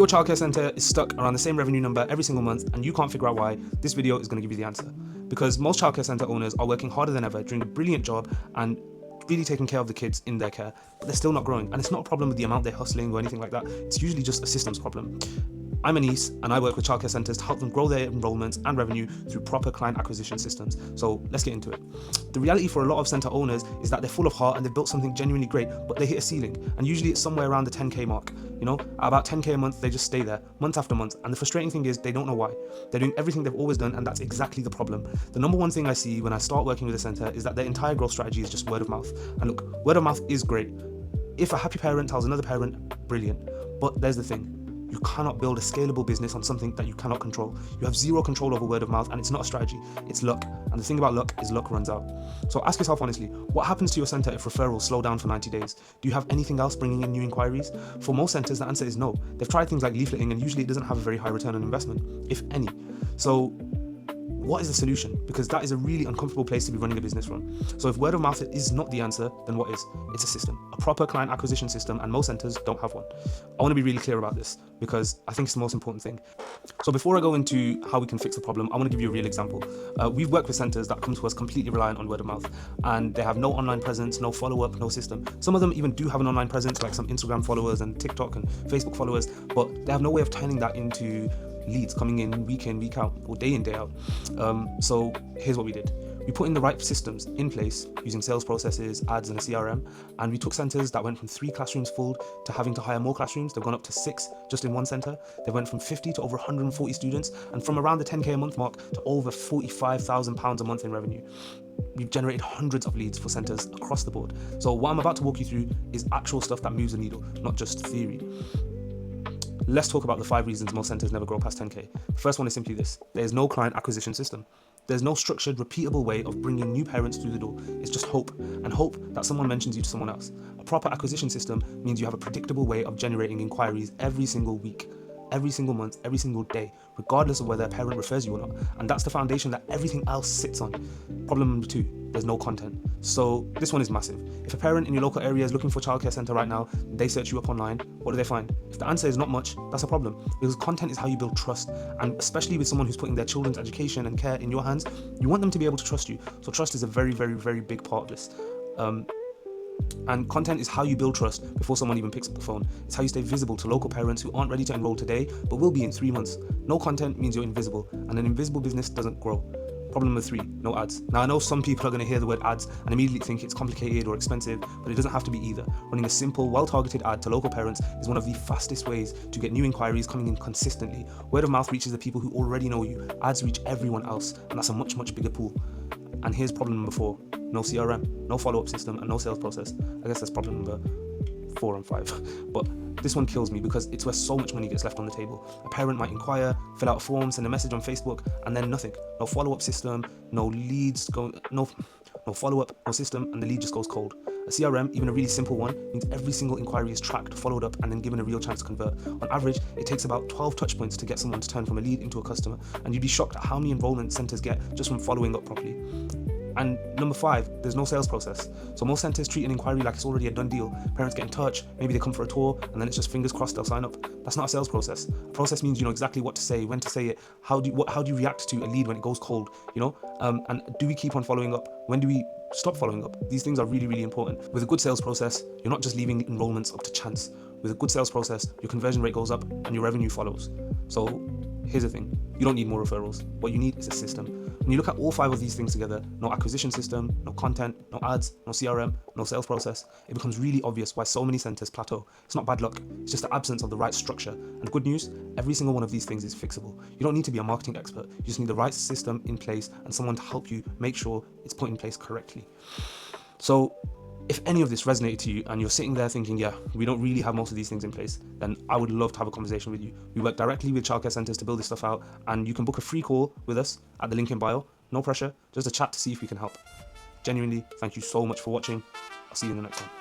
your childcare centre is stuck around the same revenue number every single month and you can't figure out why, this video is going to give you the answer. Because most childcare centre owners are working harder than ever, doing a brilliant job and really taking care of the kids in their care, but they're still not growing. And it's not a problem with the amount they're hustling or anything like that. It's usually just a systems problem. I'm Anis, and I work with childcare centres to help them grow their enrolments and revenue through proper client acquisition systems. So let's get into it. The reality for a lot of centre owners is that they're full of heart and they've built something genuinely great, but they hit a ceiling. And usually it's somewhere around the 10k mark. You know, at about 10k a month, they just stay there month after month. And the frustrating thing is they don't know why. They're doing everything they've always done, and that's exactly the problem. The number one thing I see when I start working with a centre is that their entire growth strategy is just word of mouth. And look, word of mouth is great. If a happy parent tells another parent, brilliant. But there's the thing. You cannot build a scalable business on something that you cannot control. You have zero control over word of mouth, and it's not a strategy, it's luck. And the thing about luck is luck runs out. So ask yourself honestly, what happens to your centre if referrals slow down for 90 days? Do you have anything else bringing in new inquiries? For most centres, the answer is no. They've tried things like leafleting, and usually it doesn't have a very high return on investment, if any. So what is the solution? Because that is a really uncomfortable place to be running a business from. So if word of mouth is not the answer, then what is? It's a system, a proper client acquisition system, and most centers don't have one. I want to be really clear about this because I think it's the most important thing. So before I go into how we can fix the problem, I want to give you a real example. We've worked with centers that come to us completely reliant on word of mouth, and they have no online presence, no follow-up, no system. Some of them even do have an online presence, like some Instagram followers and TikTok and Facebook followers, but they have no way of turning that into leads coming in, week out, or day in, day out. So here's what we did. We put in the right systems in place using sales processes, ads, and a CRM, and we took centers that went from 3 classrooms full to having to hire more classrooms. They've gone up to 6 just in one center. They went from 50 to over 140 students, and from around the 10k a month mark to over £45,000 a month in revenue. We've generated hundreds of leads for centers across the board. So what I'm about to walk you through is actual stuff that moves the needle, not just theory. Let's talk about the 5 reasons most centers never grow past 10k. The first one is simply this: there's no client acquisition system. There's no structured, repeatable way of bringing new parents through the door. It's just hope, and hope that someone mentions you to someone else. A proper acquisition system means you have a predictable way of generating inquiries every single week, every single month, every single day, regardless of whether a parent refers you or not. And that's the foundation that everything else sits on. Problem number 2, there's no content. So this one is massive. If a parent in your local area is looking for a childcare centre right now, they search you up online, what do they find? If the answer is not much, that's a problem. Because content is how you build trust. And especially with someone who's putting their children's education and care in your hands, you want them to be able to trust you. So trust is a very, very, very big part of this. And content is how you build trust before someone even picks up the phone. It's how you stay visible to local parents who aren't ready to enroll today, but will be in 3 months. No content means you're invisible, and an invisible business doesn't grow. Problem number 3, no ads. Now I know some people are going to hear the word ads and immediately think it's complicated or expensive, but it doesn't have to be either. Running a simple, well-targeted ad to local parents is one of the fastest ways to get new inquiries coming in consistently. Word of mouth reaches the people who already know you. Ads reach everyone else, and that's a much, much bigger pool. And here's problem number 4, no CRM, no follow-up system, and no sales process. I guess that's problem number 4 and 5. But this one kills me because it's where so much money gets left on the table. A parent might inquire, fill out a form, send a message on Facebook, and then nothing. No follow-up system, no leads, no follow-up, no system, and the lead just goes cold. A CRM, even a really simple one, means every single inquiry is tracked, followed up, and then given a real chance to convert. On average, it takes about 12 touch points to get someone to turn from a lead into a customer, and you'd be shocked at how many enrollment centers get just from following up properly. And number 5, there's no sales process. So most centers treat an inquiry like it's already a done deal. Parents get in touch, maybe they come for a tour, and then it's just fingers crossed they'll sign up. That's not a sales process. A process means you know exactly what to say, when to say it, how do you react to a lead when it goes cold, you know? And do we keep on following up? When do we stop following up? These things are really, really important. With a good sales process, you're not just leaving enrollments up to chance. With a good sales process, your conversion rate goes up and your revenue follows. So here's the thing, you don't need more referrals. What you need is a system. When you look at all 5 of these things together, no acquisition system, no content, no ads, no CRM, no sales process, it becomes really obvious why so many centers plateau. It's not bad luck, it's just the absence of the right structure. And good news, every single one of these things is fixable. You don't need to be a marketing expert, you just need the right system in place and someone to help you make sure it's put in place correctly. So if any of this resonated to you and you're sitting there thinking, yeah, we don't really have most of these things in place, then I would love to have a conversation with you. We work directly with childcare centres to build this stuff out, and you can book a free call with us at the link in bio. No pressure, just a chat to see if we can help. Genuinely, thank you so much for watching. I'll see you in the next one.